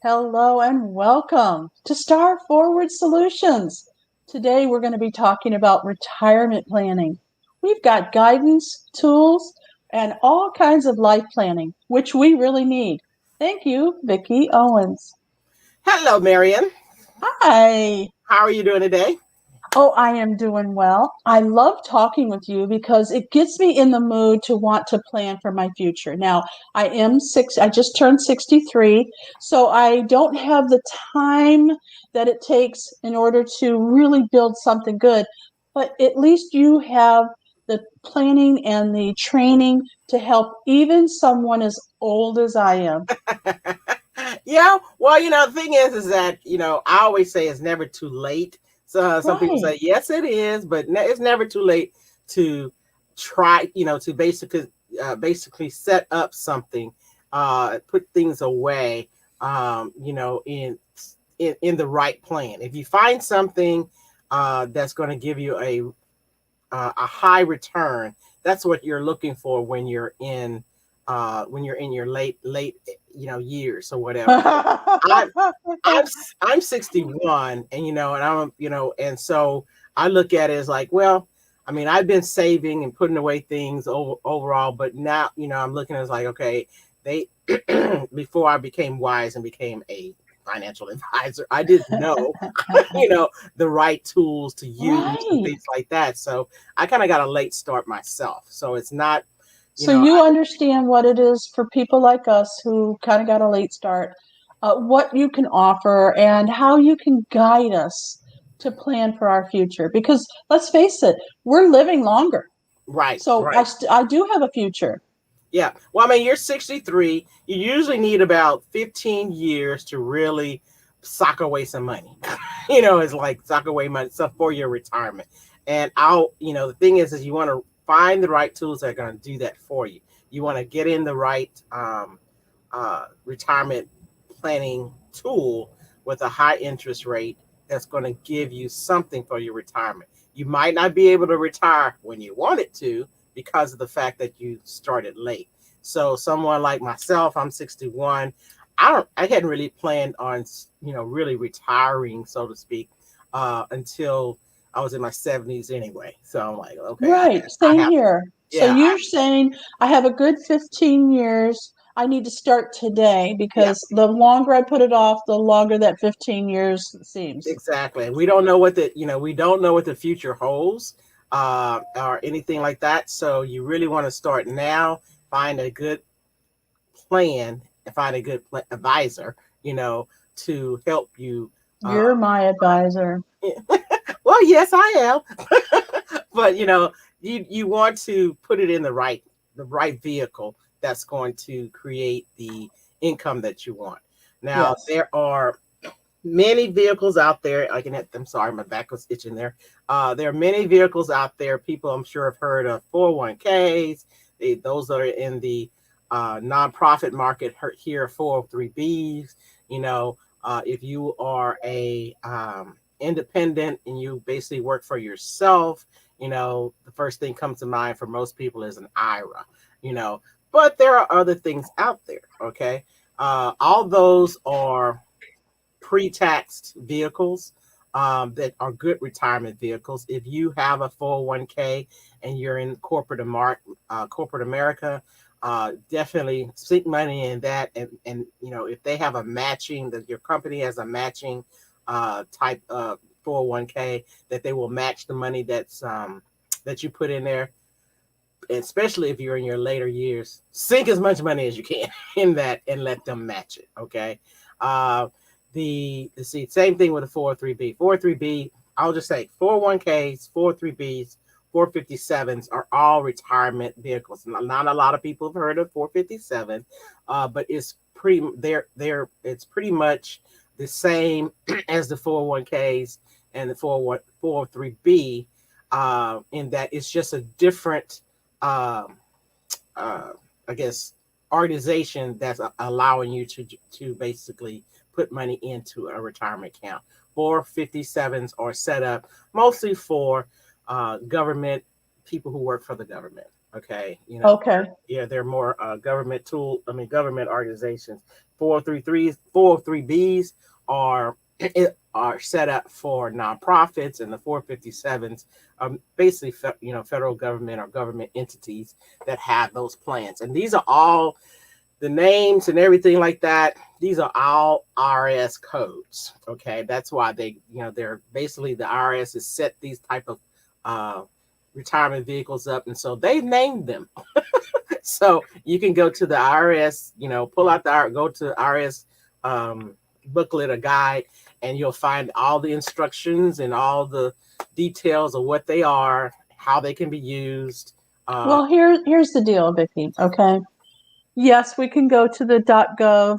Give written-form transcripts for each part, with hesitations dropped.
Hello and welcome to Star Forward Solutions. Today we're going to be talking about retirement planning. We've got guidance, tools, and all kinds of life planning, which we really need. Thank you, Vickie Owens. Hello, Marion. Hi. How are you doing today? Oh, I am doing well. I love talking with you because it gets me in the mood to want to plan for my future. Now, I just turned 63, so I don't have the time that it takes in order to really build something good. But at least you have the planning and the training to help even someone as old as I am. Yeah, well, the thing is that, I always say it's never too late. So some people Right. say, yes, it is, but it's never too late to try, to basically set up something, put things away, in the right plan. If you find something that's going to give you a high return. That's what you're looking for when you're in your late years or whatever. I'm I'm I'm 61, and and and so I look at it as like, well, I mean, I've been saving and putting away things overall, but now I'm looking at it as like, okay, they before I became wise and became a financial advisor, I didn't know the right tools to use and Right. things like that. So I kind of got a late start myself. So it's not, you So know, you understand what it is for people like us who kind of got a late start, what you can offer and how you can guide us to plan for our future. Because let's face it, we're living longer. right, So right. I do have a future. Yeah. Well, I mean, you're 63. You usually need about 15 years to really sock away some money. It's like sock away money stuff for your retirement. And the thing is you want to find the right tools that are going to do that for you. You want to get in the right retirement planning tool with a high interest rate that's going to give you something for your retirement. You might not be able to retire when you wanted to because of the fact that you started late. So someone like myself, I'm 61. I hadn't really planned on, really retiring, so to speak, until I was in my 70s anyway. So I'm like, okay, Right. I Same have, here. So yeah, you're saying I have a good 15 years. I need to start today yeah. because the longer I put it off, the longer that 15 years seems. Exactly. We don't know we don't know what the future holds, or anything like that. So you really want to start now, find a good plan, and find a good advisor, to help you. You're my advisor. Well, yes, I am. But you want to put it in the right vehicle that's going to create the income that you want. Now, Yes. there are many vehicles out there. I'm sorry, my back was itching there. There are many vehicles out there. People, I'm sure, have heard of 401ks. Those are in the nonprofit market. Here, 403bs. If you are a independent and you basically work for yourself, the first thing comes to mind for most people is an IRA. You know, but there are other things out there. Okay, all those are pre-taxed vehicles, that are good retirement vehicles. If you have a 401k and you're in corporate America, definitely sink money in that. And if they have a matching, that your company has a matching type of 401k, that they will match the money that you put in there. Especially if you're in your later years, sink as much money as you can in that and let them match it. Okay. Uh, same thing with a 403b. 403b, I'll just say 401ks, 403bs, 457s are all retirement vehicles. Not a lot of people have heard of 457, but it's pretty much the same as the 401ks and the 403b, in that it's just a different, um, uh, I guess, organization that's allowing you to basically put money into a retirement account. 457s are set up mostly for government people who work for the government. Okay, Okay. they're more government organizations. 403s, 403bs are are set up for nonprofits, and the 457s are basically federal government or government entities that have those plans. And these are all the names and everything like that. These are all IRS codes. Okay, that's why they're basically, the IRS has set these type of uh, retirement vehicles up, and so they named them. So you can go to the IRS, pull out go to IRS booklet or guide, and you'll find all the instructions and all the details of what they are, how they can be used. Well, here's the deal, Vickie. Okay. Yes, we can go to the .gov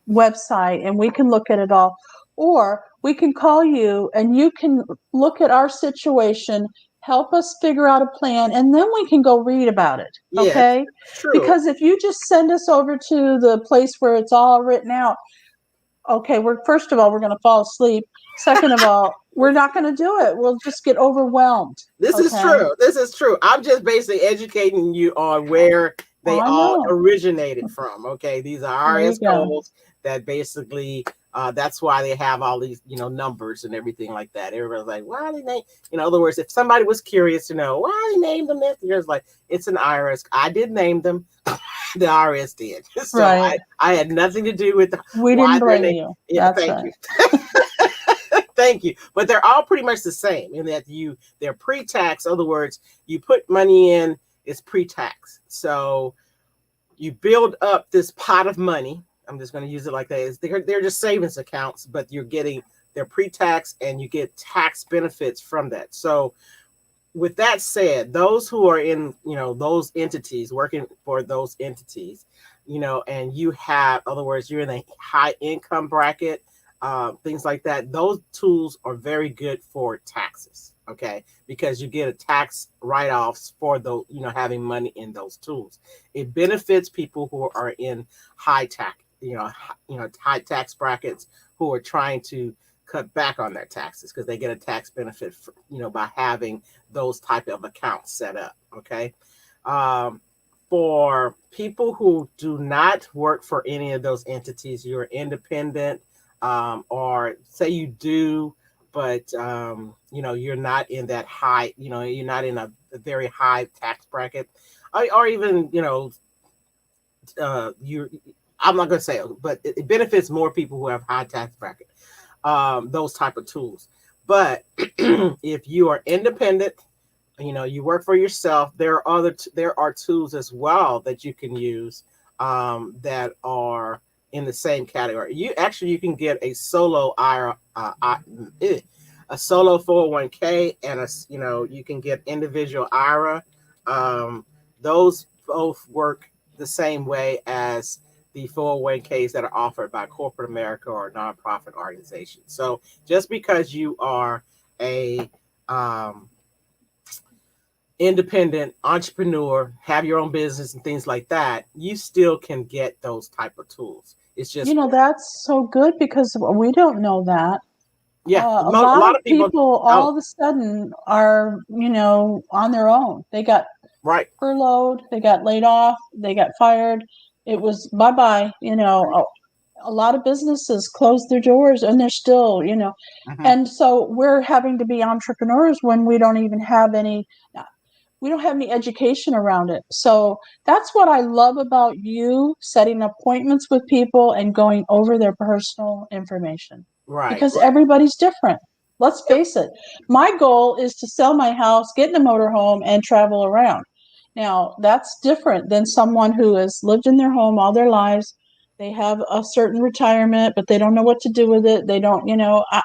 website and we can look at it all, or we can call you and you can look at our situation, help us figure out a plan, and then we can go read about it. Yes, Okay? true. Because if you just send us over to the place where it's all written out, okay, first of all, we're going to fall asleep. Second of all, we're not going to do it. We'll just get overwhelmed. This is true. This is true. I'm just basically educating you on where they all originated from. Okay, these are IRS codes that basically that's why they have all these numbers and everything like that. Everybody's like, why are they named? In other words, if somebody was curious to know why they named them this, there's like, it's an IRS. I did name them. The IRS did. So right. I had nothing to do with we didn't blame you. Yeah, thank you. Thank you. But they're all pretty much the same in that they're pre-tax. In other words, you put money in, it's pre-tax. So you build up this pot of money. I'm just going to use it like that. They're just savings accounts, but they're pre-tax and you get tax benefits from that. So with that said, those who are in, those entities, working for those entities, and you have, in other words, you're in a high income bracket, things like that, those tools are very good for taxes, okay? Because you get a tax write-offs for those, having money in those tools. It benefits people who are in high tax, high tax brackets, who are trying to cut back on their taxes because they get a tax benefit, by having those type of accounts set up, okay? For people who do not work for any of those entities, you're independent, or say you do, but you're not in that high, you're not in a very high tax bracket, or even I'm not going to say it, but it benefits more people who have high tax bracket, those type of tools. But if you are independent, you work for yourself, there are tools as well that you can use that are in the same category. You can get a solo IRA, a solo 401k, and you can get individual IRA. Those both work the same way as the 401ks that are offered by corporate America or nonprofit organizations. So just because you are a independent entrepreneur, have your own business and things like that, you still can get those type of tools. It's just, that's so good because we don't know that. Yeah, a lot of people all of a sudden are, on their own. They got furloughed, they got laid off, they got fired. It was bye-bye, a lot of businesses closed their doors and they're still, and so we're having to be entrepreneurs when we don't have any education around it. So that's what I love about you setting appointments with people and going over their personal information. Right. Because everybody's different. Let's face it. My goal is to sell my house, get in a motorhome, and travel around. Now, that's different than someone who has lived in their home all their lives. They have a certain retirement, but they don't know what to do with it. They don't,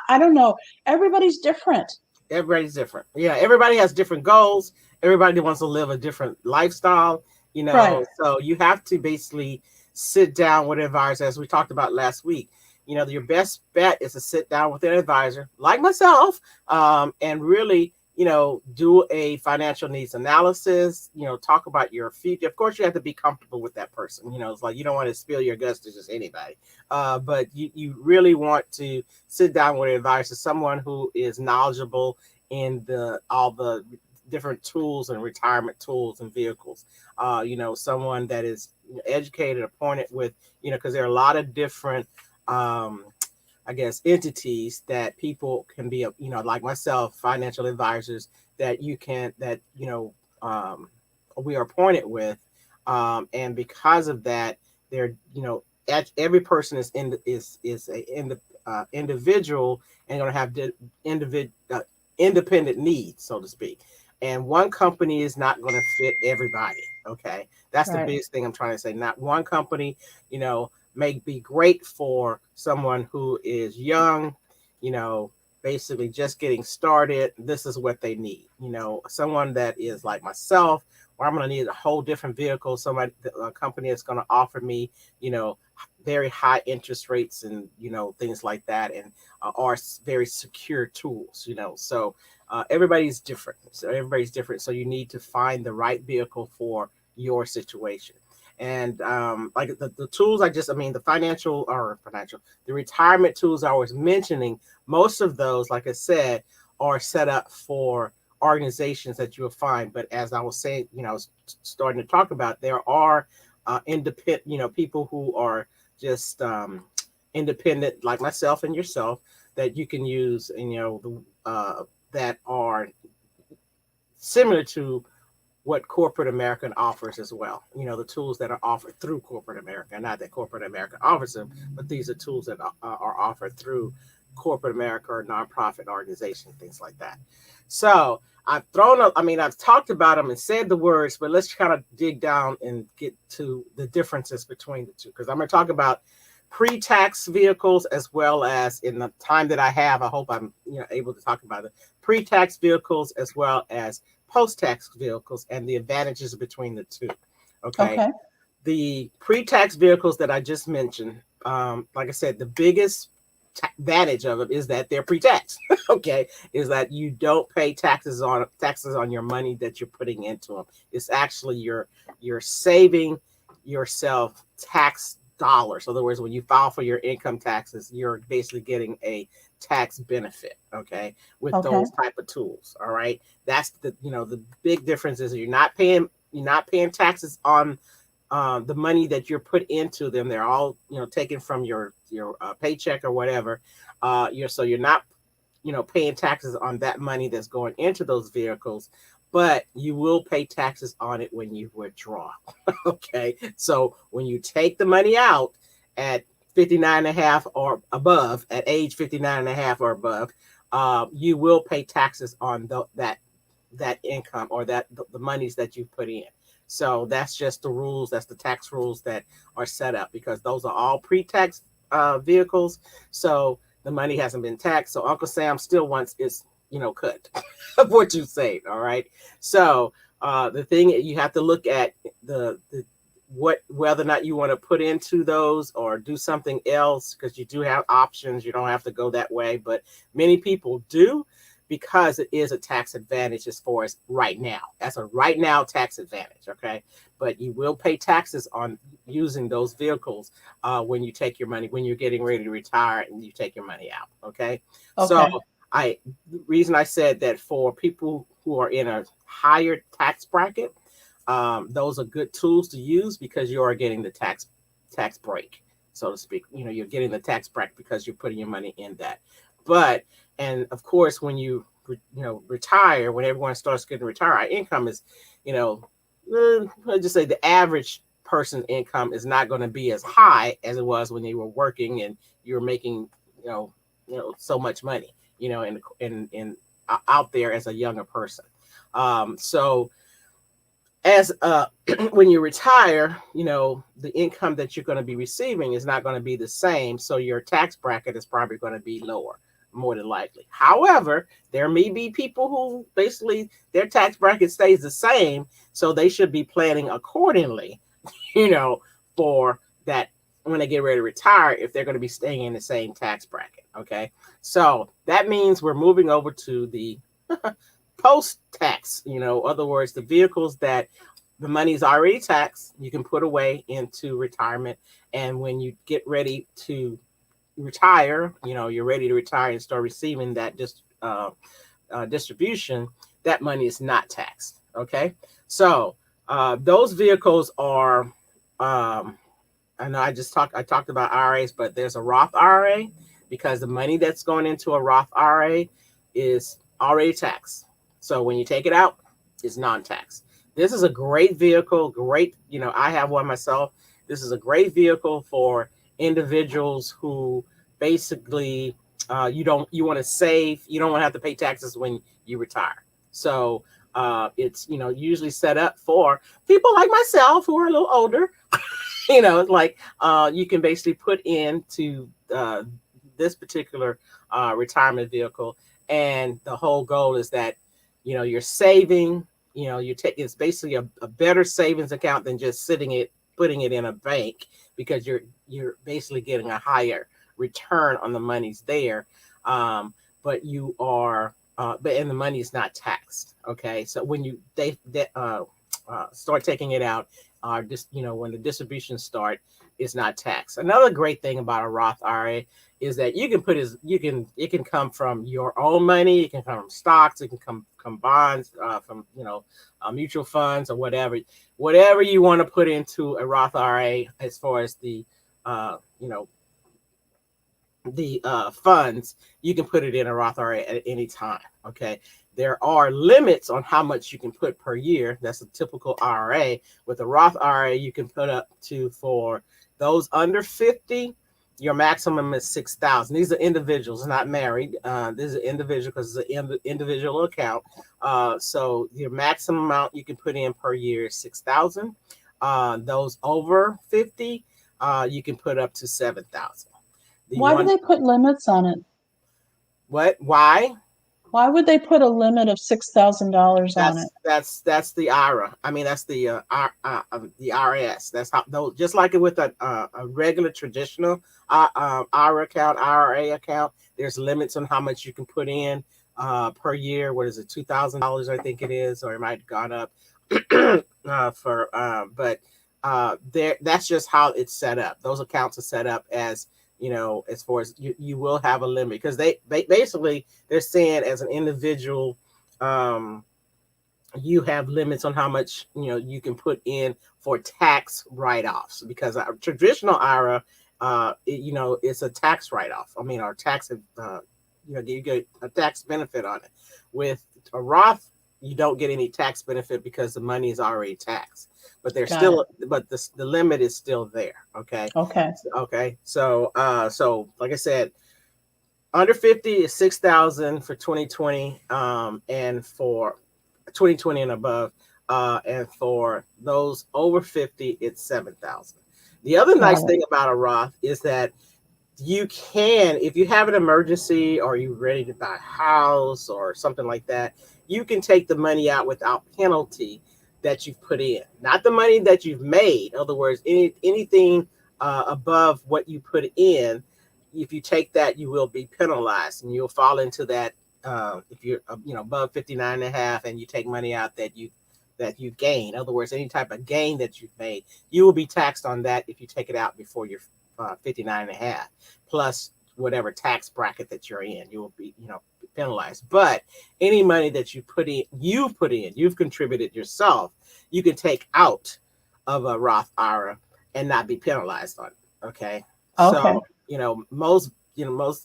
I don't know. Everybody's different. Everybody's different. Yeah, everybody has different goals. Everybody wants to live a different lifestyle, Right. So you have to basically sit down with an advisor, as we talked about last week. Your best bet is to sit down with an advisor like myself, and really, do a financial needs analysis, talk about your future. Of course, you have to be comfortable with that person. It's like you don't want to spill your guts to just anybody. But you really want to sit down with an advisor, someone who is knowledgeable in all the different tools and retirement tools and vehicles. Someone that is educated, appointed with, because there are a lot of different, I guess, entities that people can be, like myself, financial advisors that we are appointed with. And because of that, they're, every person is a individual and going to have independent needs, so to speak. And one company is not going to fit everybody. Okay, that's the Right. biggest thing I'm trying to say. Not one company, may be great for someone who is young, you know, basically just getting started. This is what they need. Someone that is like myself, where I'm going to need a whole different vehicle, a company that's going to offer me, you know, very high interest rates and, things like that, and are very secure tools, So everybody's different. So you need to find the right vehicle for your situation. And like the tools the retirement tools I was mentioning, most of those, like I said, are set up for organizations that you'll find. But as I was saying, I was starting to talk about, there are independent, people who are just independent, like myself and yourself, that you can use, and that are similar to what corporate America offers as well. The tools that are offered through corporate America, not that corporate America offers them, but these are tools that are offered through corporate America or nonprofit organizations, things like that. So I've talked about them and said the words, but let's kind of dig down and get to the differences between the two, because I'm going to talk about pre-tax vehicles, as well as, in the time that I have, I hope I'm able to talk about it, pre-tax vehicles as well as post-tax vehicles and the advantages between the two. Okay. The pre-tax vehicles that I just mentioned, like I said, the biggest advantage of them is that they're pre-tax. Okay, is that you don't pay taxes on your money that you're putting into them. It's actually you're saving yourself tax dollars. In other words, when you file for your income taxes, you're basically getting a tax benefit, okay, with those type of tools. All right, that's the big difference is you're not paying taxes on the money that you're put into them. They're all taken from your paycheck or whatever. You're not paying taxes on that money that's going into those vehicles, but you will pay taxes on it when you withdraw. Okay, so when you take the money out at 59 and a half or above, at age 59 and a half or above, you will pay taxes on that income, or the monies that you put in. So that's just the rules. That's the tax rules that are set up, because those are all pre-tax vehicles. So the money hasn't been taxed. So Uncle Sam still wants his, cut of what you saved. All right. So the thing you have to look at whether or not you want to put into those or do something else, because you do have options. You don't have to go that way, but many people do, because it is a tax advantage as far as right now. That's a right now tax advantage, okay? But you will pay taxes on using those vehicles when you take your money, when you're getting ready to retire and you take your money out, okay? So the reason I said that, for people who are in a higher tax bracket, those are good tools to use, because you are getting the tax break, so to speak. You're getting the tax break because you're putting your money in that. And of course, when you retire, when everyone starts getting retired, our income is, let's just say the average person income is not going to be as high as it was when they were working and you were making, so much money, in out there as a younger person. So as when you retire, the income that you're going to be receiving is not going to be the same. So your tax bracket is probably going to be lower, more than likely. However, there may be people who basically their tax bracket stays the same, so they should be planning accordingly, for that when they get ready to retire, if they're going to be staying in the same tax bracket. Okay, so that means we're moving over to the post-tax, other words, the vehicles that the money is already taxed, you can put away into retirement, and when you get ready to retire, you're ready to retire and start receiving that distribution, that money is not taxed. Okay. So those vehicles are, I know I talked about IRAs, but there's a Roth IRA, because the money that's going into a Roth IRA is already taxed. So when you take it out, it's non-tax. This is a great vehicle. Great, I have one myself. This is a great vehicle for individuals who basically you want to save. You don't want to have to pay taxes when you retire. So it's usually set up for people like myself who are a little older. It's like you can basically put into this particular retirement vehicle, and the whole goal is that you're saving. You take it's basically a better savings account than just putting it in a bank, because you're basically getting a higher return on the monies there, but you are and the money is not taxed. Okay, so when they start taking it out, just when the distributions start, it's not taxed. Another great thing about a Roth IRA is that it can come from your own money, it can come from stocks, it can come bonds, from mutual funds or whatever you want to put into a Roth IRA as far as the funds. You can put it in a Roth IRA at any time. Okay. There are limits on how much you can put per year. That's a typical IRA. With a Roth IRA, you can put up to, for those under 50, your maximum is 6,000. These are individuals, not married. This is an individual because it's an individual account. So your maximum amount you can put in per year is 6,000. Those over 50, you can put up to 7,000. Why do they put limits on it? What? Why? Why would they put a limit of $6,000 on it? That's the IRA. I mean, that's the IRS. That's how, though, just like it with a regular traditional IRA account. There's limits on how much you can put in per year. What is it, $2,000? I think it is, or it might have gone up but that's just how it's set up. Those accounts are set up as, as far as you will have a limit, because they basically they're saying as an individual, you have limits on how much you can put in for tax write-offs, because a traditional IRA, it's a tax write-off. I mean, our tax, you get a tax benefit on it. With a Roth, you don't get any tax benefit because the money is already taxed, but the limit is still there. Okay. Okay. So like I said, under 50 is 6,000 for 2020, and for 2020 and above, and for those over 50, it's 7,000. The other nice thing about a Roth is that you can, if you have an emergency or you're ready to buy a house or something like that, you can take the money out without penalty that you've put in, not the money that you've made. In other words, anything above what you put in, if you take that, you will be penalized, and you'll fall into that. If you're above 59 and a half and you take money out that you gain, in other words, any type of gain that you've made, you will be taxed on that if you take it out before you're 59 and a half, plus whatever tax bracket that you're in, you will be penalized. But any money that you've contributed yourself, you can take out of a Roth IRA and not be penalized on it. Okay. So most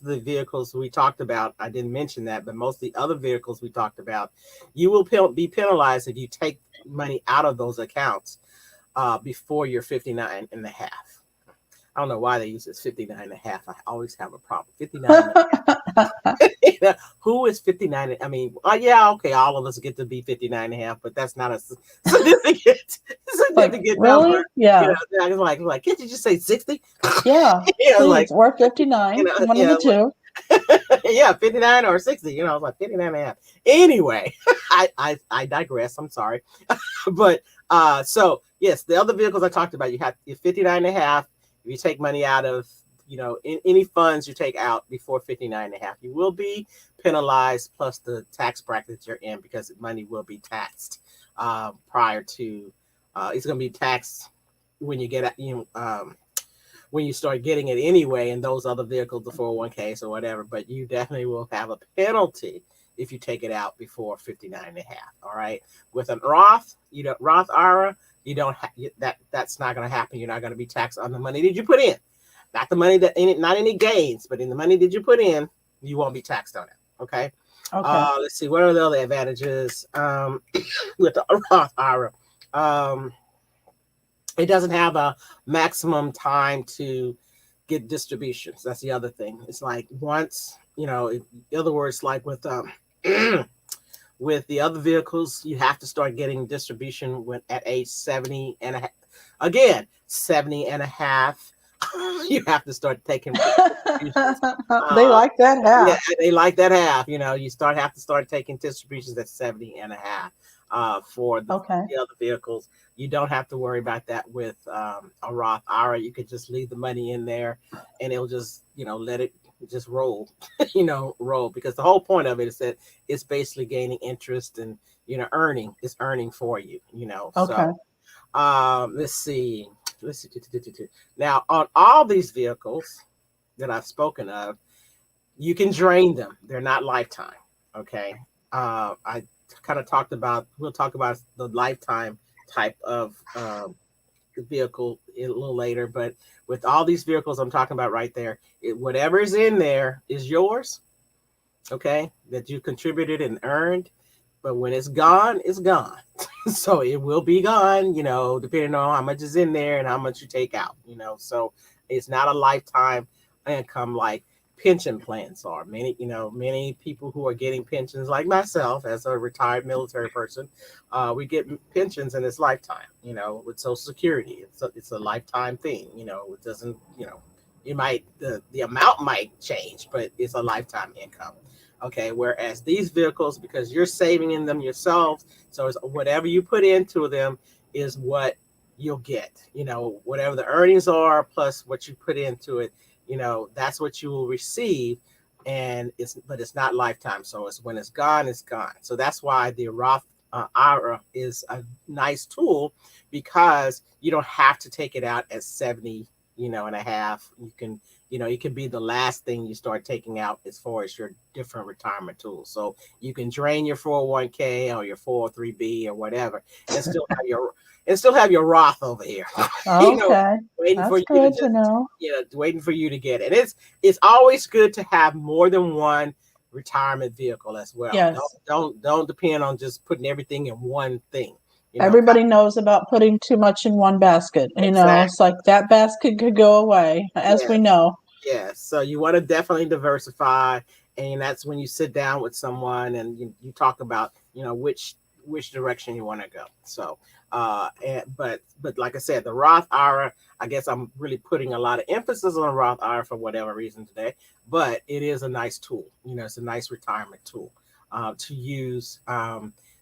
of the vehicles we talked about, I didn't mention that, but most of the other vehicles we talked about, you will be penalized if you take money out of those accounts before you're 59 and a half. I don't know why they use this 59 and a half. I always have a problem. 59 and a half. Who is 59? I mean, yeah, okay, all of us get to be 59 and a half, but that's not a significant Really? number. Yeah. Like, can't you just say 60? Yeah. Like, or 59. One of the two. Yeah, 59 or 60. I was like 59 and a half. Anyway, I digress. I'm sorry. But so yes, the other vehicles I talked about, you're 59 and a half. If you take money out of, in any funds you take out before 59 and a half, you will be penalized, plus the tax bracket you're in, because money will be taxed prior to, it's going to be taxed when you get, when you start getting it anyway, and those other vehicles, the 401ks or whatever, but you definitely will have a penalty if you take it out before 59 and a half. All right. With an Roth, Roth IRA, you don't that's not going to happen. You're not going to be taxed on the money that you put in, not the money that not any gains, but in the money that you put in, you won't be taxed on it. Okay. Okay. Let's see. What are the other advantages with the Roth IRA? It doesn't have a maximum time to get distributions. That's the other thing. It's like once, in other words, like with with the other vehicles, you have to start getting distribution at age 70 and a half. Again, 70 and a half. You have to start taking distributions. They like that half. Yeah, they like that half. You have to start taking distributions at 70 and a half for the other vehicles. You don't have to worry about that with a Roth IRA. You could just leave the money in there and it'll just, let it just roll, roll, because the whole point of it is that it's basically gaining interest and, it's earning for you, Okay. So let's see. Now, on all these vehicles that I've spoken of, you can drain them. They're not lifetime. Okay. I kind of we'll talk about the lifetime type of the vehicle a little later, but with all these vehicles I'm talking about right there, whatever is in there is yours. Okay. That you contributed and earned. But when it's gone, it's gone. So it will be gone, depending on how much is in there and how much you take out, so it's not a lifetime income like pension plans are. Many people who are getting pensions, like myself, as a retired military person, we get pensions in this lifetime, with Social Security. It's a lifetime thing, it doesn't, it might, the amount might change, but it's a lifetime income. Okay, whereas these vehicles, because you're saving in them yourselves, so it's whatever you put into them is what you'll get. Whatever the earnings are plus what you put into it, that's what you will receive. And it's not lifetime. So it's when it's gone, it's gone. So that's why the Roth IRA is a nice tool, because you don't have to take it out at 70, and a half. You can, it can be the last thing you start taking out as far as your different retirement tools. So you can drain your 401k or your 403b or whatever, and still have your Roth over here. Okay. Waiting That's for you good to to know. waiting for you to get it. It's always good to have more than one retirement vehicle as well. Yes. Don't depend on just putting everything in one thing. Everybody knows about putting too much in one basket. Exactly. It's like that basket could go away, as we know. Yes. So you want to definitely diversify, and that's when you sit down with someone and you talk about, which direction you want to go. So, but like I said, the Roth IRA, I guess I'm really putting a lot of emphasis on Roth IRA for whatever reason today, but it is a nice tool. It's a nice retirement tool to use,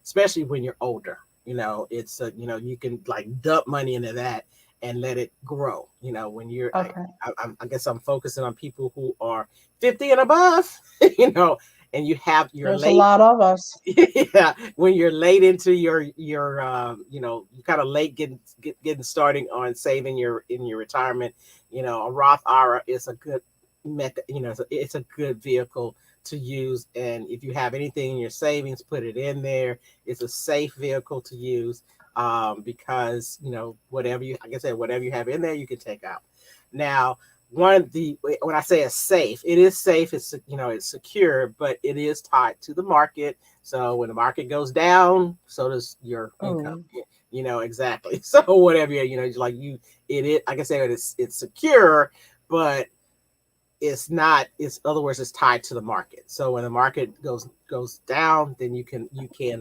especially when you're older. It's you can like dump money into that and let it grow. When you're, I guess I'm focusing on people who are 50 and above, and you have There's a lot of us. Yeah, when you're late into your you kind of late getting starting on saving in your retirement, a Roth IRA is a good method. It's a good vehicle to use, and if you have anything in your savings, put it in there. It's a safe vehicle to use, because whatever you have in there, you can take out. Now, when I say it's safe, it is safe. It's it's secure, but it is tied to the market. So when the market goes down, so does your income. Exactly. So whatever like it is. Like I said, it's secure, but it's not. It's, in other words, it's tied to the market. So when the market goes down, then you can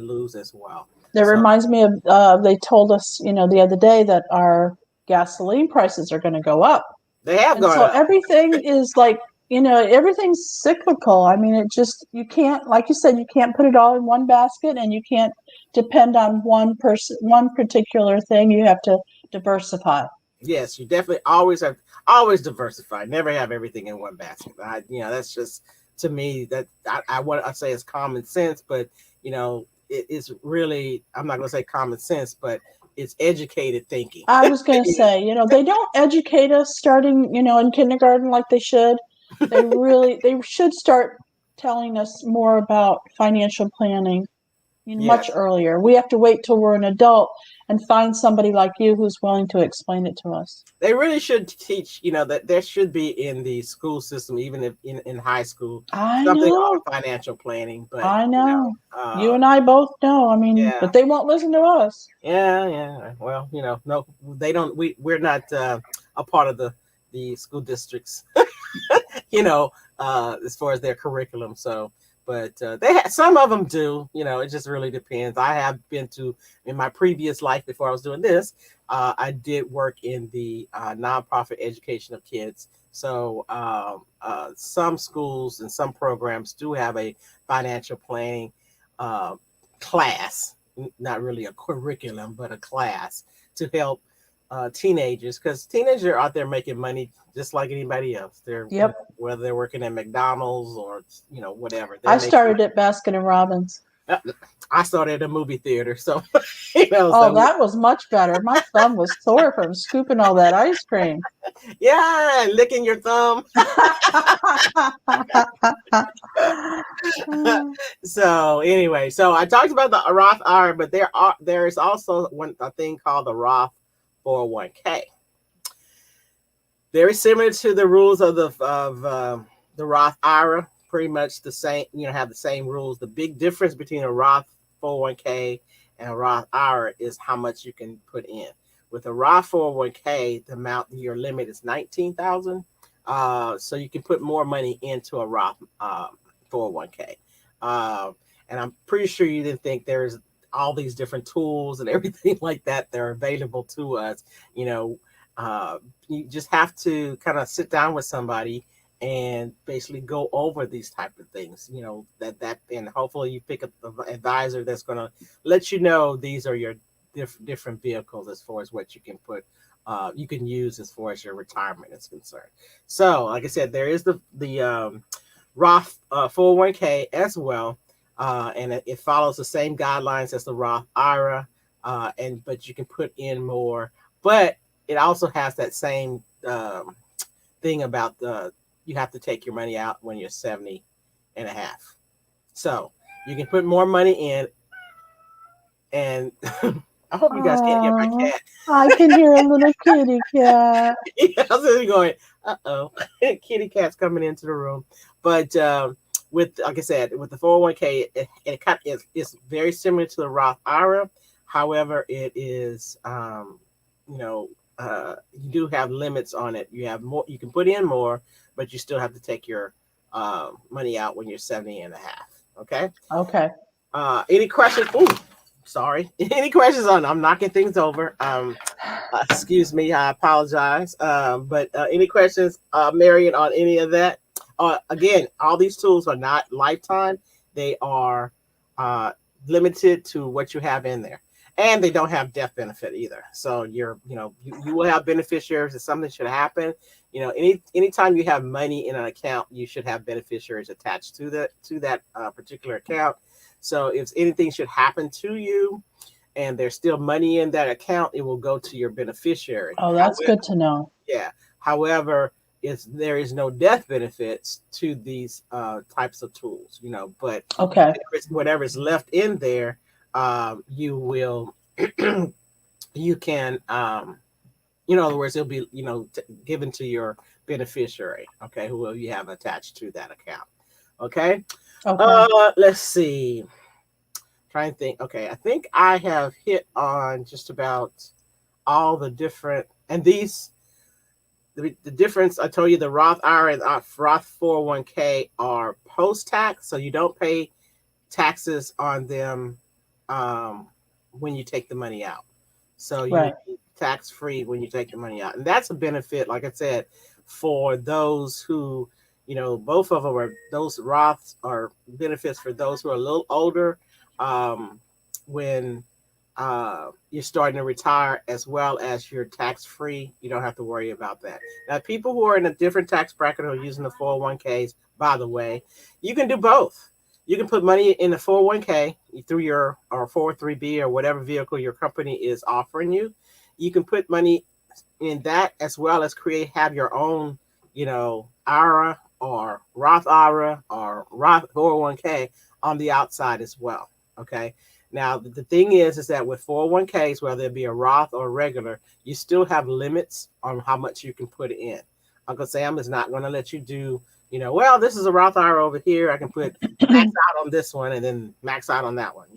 lose as well. That reminds me of they told us the other day that our gasoline prices are going to go up. They have gone so up. Everything is like, everything's cyclical. I mean, you can't, like you said, you can't put it all in one basket, and you can't depend on one particular thing. You have to diversify. Yes, you definitely always diversify. Never have everything in one basket. That's just, to me, that I say it's common sense, but it's really, I'm not going to say common sense, but it's educated thinking. I was going to say, they don't educate us starting, in kindergarten like they should. They should start telling us more about financial planning much Yes. earlier. We have to wait till we're an adult and find somebody like you who's willing to explain it to us. They really should teach, that there should be in the school system, even if in high school, I something on know. financial planning. But I know. You uh, and I both know. I mean, yeah, but they won't listen to us. yeah. Well, no, they don't. We're not a part of the school districts, you know, as far as their curriculum. So, but some of them do. It just really depends. I have been to in my previous life before I was doing this. I did work in the nonprofit education of kids. So some schools and some programs do have a financial planning uh, class, not really a curriculum, but a class to help teenagers, because teenagers are out there making money just like anybody else. They're Yep. whether they're working at McDonald's or whatever, they're I making started at Baskin and Robbins. money. I started at a movie theater, so Oh, so that was much better. My thumb was sore from scooping all that ice cream. yeah, licking your thumb. So anyway, so I talked about the Roth IRA, but there is also a thing called the Roth 401k. Very similar to the rules of the Roth IRA, pretty much the same. Have the same rules. The big difference between a Roth 401k and a Roth IRA is how much you can put in. With a Roth 401k, the amount, your limit is 19,000. So you can put more money into a Roth 401k. And I'm pretty sure you didn't think there's all these different tools and everything like that that are available to us. You just have to kind of sit down with somebody and basically go over these type of things. And hopefully you pick up the advisor that's going to let you know these are your different vehicles as far as what you can put. You can use as far as your retirement is concerned. So, like I said, there is the Roth 401k as well, and it follows the same guidelines as the Roth IRA, but you can put in more. But it also has that same thing about you have to take your money out when you're 70 and a half. So you can put more money in, and I hope you guys can't hear my Oh, cat. I can hear a little kitty cat. I was really going, uh-oh, kitty cat's coming into the room. But with, like I said, with the 401k, it's very similar to the Roth IRA. However, it is, you do have limits on it. You have more, you can put in more, but you still have to take your money out when you're 70 and a half. Okay. Okay. Any questions? Ooh, sorry. Any questions on? I'm knocking things over. Excuse me. I apologize. But any questions, Marion, on any of that? Again, all these tools are not lifetime. They are limited to what you have in there. And they don't have death benefit either. So you will have beneficiaries if something should happen. Anytime you have money in an account, you should have beneficiaries attached to that particular account. So if anything should happen to you and there's still money in that account, it will go to your beneficiary. Oh, that's good to know. Yeah. However, there is no death benefits to these types of tools, but Okay. whatever is left in there, you will, you can, in other words, it'll be, given to your beneficiary, okay, who you have attached to that account. Okay. Let's see. Trying to think. Okay, I think I have hit on just about all the different, and the difference. I told you the Roth IRA and Roth 401k are post-tax, so you don't pay taxes on them when you take the money out. So you're tax-free when you take the money out, and that's a benefit, like I said, for those who, both of them are, those Roths are benefits for those who are a little older, when you're starting to retire, as well as you're tax-free. You don't have to worry about that. Now, people who are in a different tax bracket are using the 401ks, by the way, you can do both. You can put money in the 401k through your or 403b or whatever vehicle your company is offering you. You can put money in that, as well as have your own, IRA or Roth IRA or Roth 401k on the outside as well. Okay. Now, the thing is that with 401ks, whether it be a Roth or regular, you still have limits on how much you can put in. Uncle Sam is not going to let you do, well, this is a Roth IRA over here. I can put max out on this one and then max out on that one.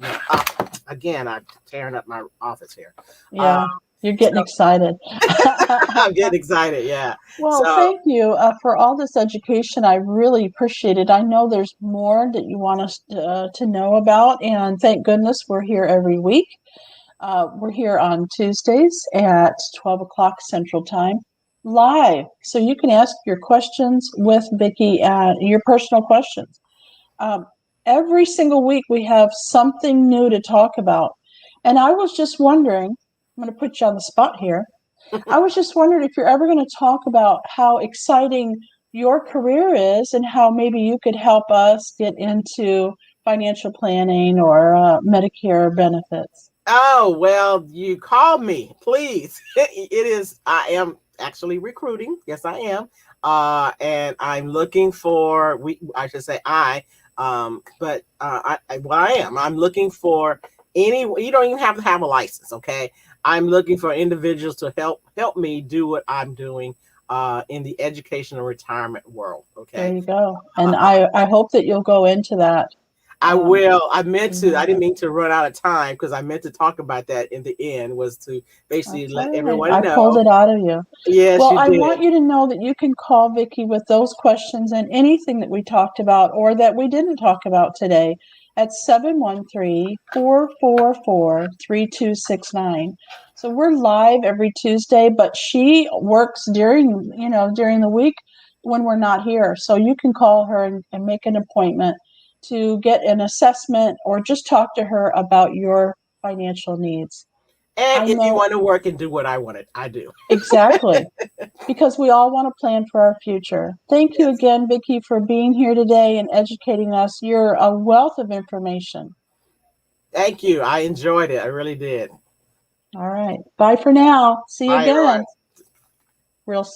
Again, I'm tearing up my office here. Yeah, you're getting So excited. I'm getting excited. Yeah. Well, So, thank you for all this education. I really appreciate it. I know there's more that you want us to know about, and thank goodness we're here every week. We're here on Tuesdays at 12 o'clock Central Time, live. So you can ask your questions with Vickie, your personal questions. Um, every single week we have something new to talk about. And I was just wondering, I'm going to put you on the spot here. I was just wondering if you're ever going to talk about how exciting your career is and how maybe you could help us get into financial planning or Medicare benefits. oh, well, you called me, please. I am actually recruiting. Yes, I am. And I'm looking for, I should say I am. I'm looking for you don't even have to have a license. Okay. I'm looking for individuals to help me do what I'm doing in the education and retirement world. There Okay. you go. And I hope that you'll go into that. I will. I meant to. I Yeah. didn't mean to run out of time because I meant to talk about that in the end. Was to basically That's let all right. everyone I pulled know. it out of you. Yes, Well, you I did. want you to know that you can call Vickie with those questions and anything that we talked about or that we didn't talk about today at 713-444-3269. So we're live every Tuesday, but she works during the week when we're not here. So you can call her and make an appointment to get an assessment or just talk to her about your financial needs. And I if you know want to work and do what I wanted, I do. exactly because we all want to plan for our future. Thank you Yes. again, Vickie, for being here today and educating us. You're a wealth of information. Thank you. I enjoyed it. I really did. All right. Bye for now. See you Bye, everyone. again real soon.